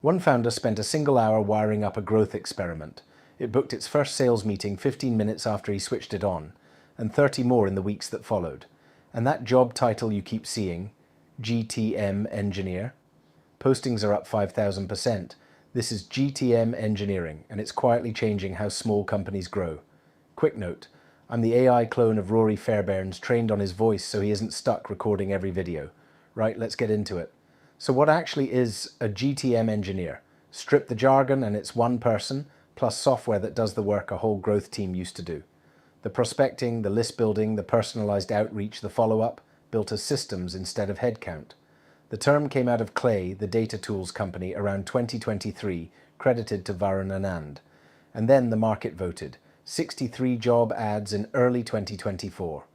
One founder spent a single hour wiring up a growth experiment. It booked its first sales meeting 15 minutes after he switched it on, and 30 more in the weeks that followed. And that job title you keep seeing, GTM Engineer, postings are up 5,000%. This is GTM Engineering, and it's quietly changing how small companies grow. Quick note, I'm the AI clone of Ruari Fairbairns, trained on his voice so he isn't stuck recording every video. Right, let's get into it. So what actually is a GTM engineer? Strip the jargon and it's one person, plus software that does the work a whole growth team used to do. The prospecting, the list building, the personalized outreach, the follow-up, built as systems instead of headcount. The term came out of Claude, the data tools company, around 2023, credited to Varun Anand. And then the market voted. 63 job ads in early 2024.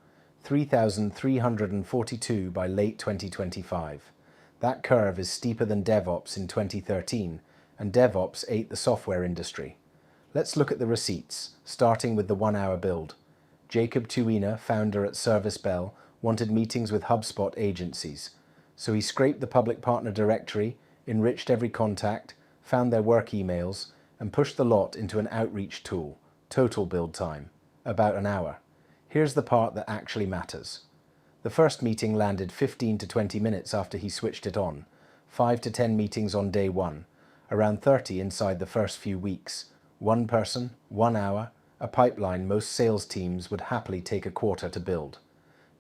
3,342 by late 2025. That curve is steeper than DevOps in 2013, and DevOps ate the software industry. Let's look at the receipts, starting with the 1-hour build. Jacob Tuina, founder at Service Bell, wanted meetings with HubSpot agencies. So he scraped the public partner directory, enriched every contact, found their work emails, and pushed the lot into an outreach tool. Total build time, about an hour. Here's the part that actually matters. The first meeting landed 15 to 20 minutes after he switched it on, 5 to 10 meetings on day one, around 30 inside the first few weeks. One person, 1 hour, a pipeline most sales teams would happily take a quarter to build.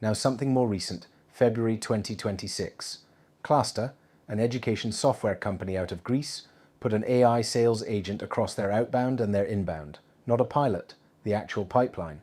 Now something more recent, February 2026. Cluster, an education software company out of Greece, put an AI sales agent across their outbound and their inbound. Not a pilot, the actual pipeline.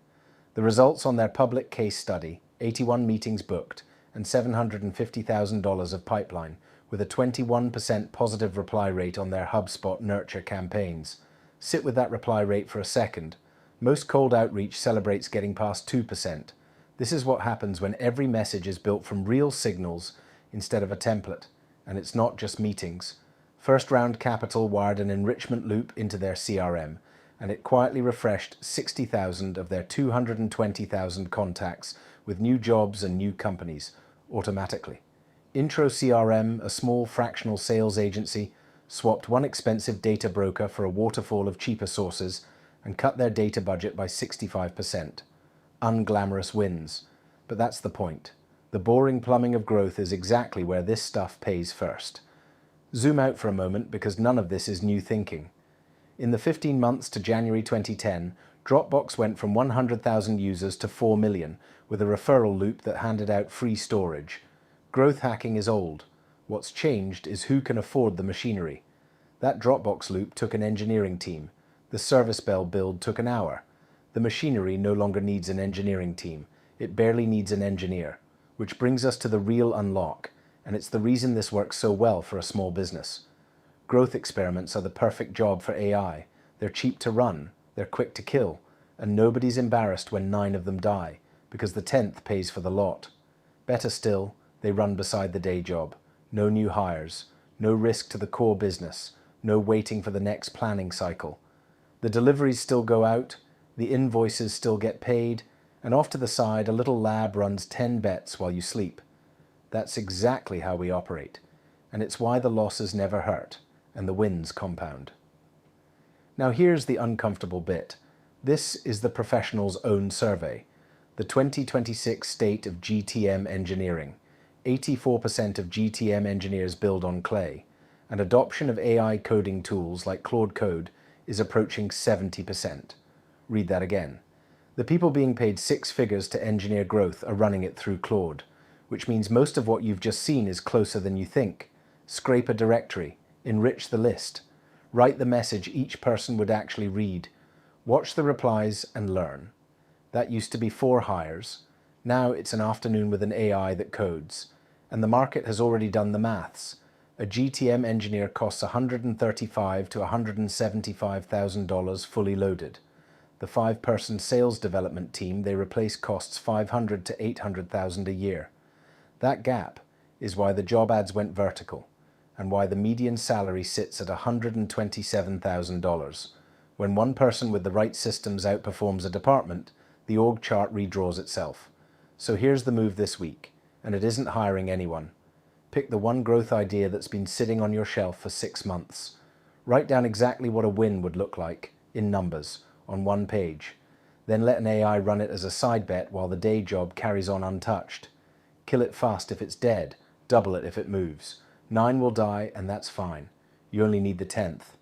The results on their public case study, 81 meetings booked, and $750,000 of pipeline, with a 21% positive reply rate on their HubSpot nurture campaigns. Sit with that reply rate for a second. Most cold outreach celebrates getting past 2%. This is what happens when every message is built from real signals instead of a template. And it's not just meetings. First Round Capital wired an enrichment loop into their CRM, and it quietly refreshed 60,000 of their 220,000 contacts with new jobs and new companies automatically. Intro CRM, a small fractional sales agency, swapped one expensive data broker for a waterfall of cheaper sources and cut their data budget by 65%. Unglamorous wins. But that's the point. The boring plumbing of growth is exactly where this stuff pays first. Zoom out for a moment because none of this is new thinking. In the 15 months to January 2010, Dropbox went from 100,000 users to 4 million, with a referral loop that handed out free storage. Growth hacking is old. What's changed is who can afford the machinery. That Dropbox loop took an engineering team. The Service Bell build took an hour. The machinery no longer needs an engineering team. It barely needs an engineer. Which brings us to the real unlock, and it's the reason this works so well for a small business. Growth experiments are the perfect job for AI. They're cheap to run, they're quick to kill, and nobody's embarrassed when 9 of them die, because the 10th pays for the lot. Better still, they run beside the day job. No new hires, no risk to the core business, no waiting for the next planning cycle. The deliveries still go out, the invoices still get paid, and off to the side a little lab runs 10 bets while you sleep. That's exactly how we operate, and it's why the losses never hurt, and the wins compound. Now here's the uncomfortable bit. This is the professional's own survey. The 2026 state of GTM engineering. 84% of GTM engineers build on Clay, and adoption of AI coding tools like Claude Code is approaching 70%. Read that again. The people being paid 6 figures to engineer growth are running it through Claude, which means most of what you've just seen is closer than you think. Scrape a directory, enrich the list, write the message each person would actually read, watch the replies and learn. That used to be 4 hires. Now it's an afternoon with an AI that codes, and the market has already done the maths. A GTM engineer costs $135,000 to $175,000 fully loaded. The 5-person sales development team they replace costs $500,000 to $800,000 a year. That gap is why the job ads went vertical, and why the median salary sits at $127,000. When one person with the right systems outperforms a department, the org chart redraws itself. So here's the move this week, and it isn't hiring anyone. Pick the one growth idea that's been sitting on your shelf for 6 months. Write down exactly what a win would look like, in numbers, on one page. Then let an AI run it as a side bet while the day job carries on untouched. Kill it fast if it's dead, double it if it moves. 9 will die, and that's fine. You only need the 10th.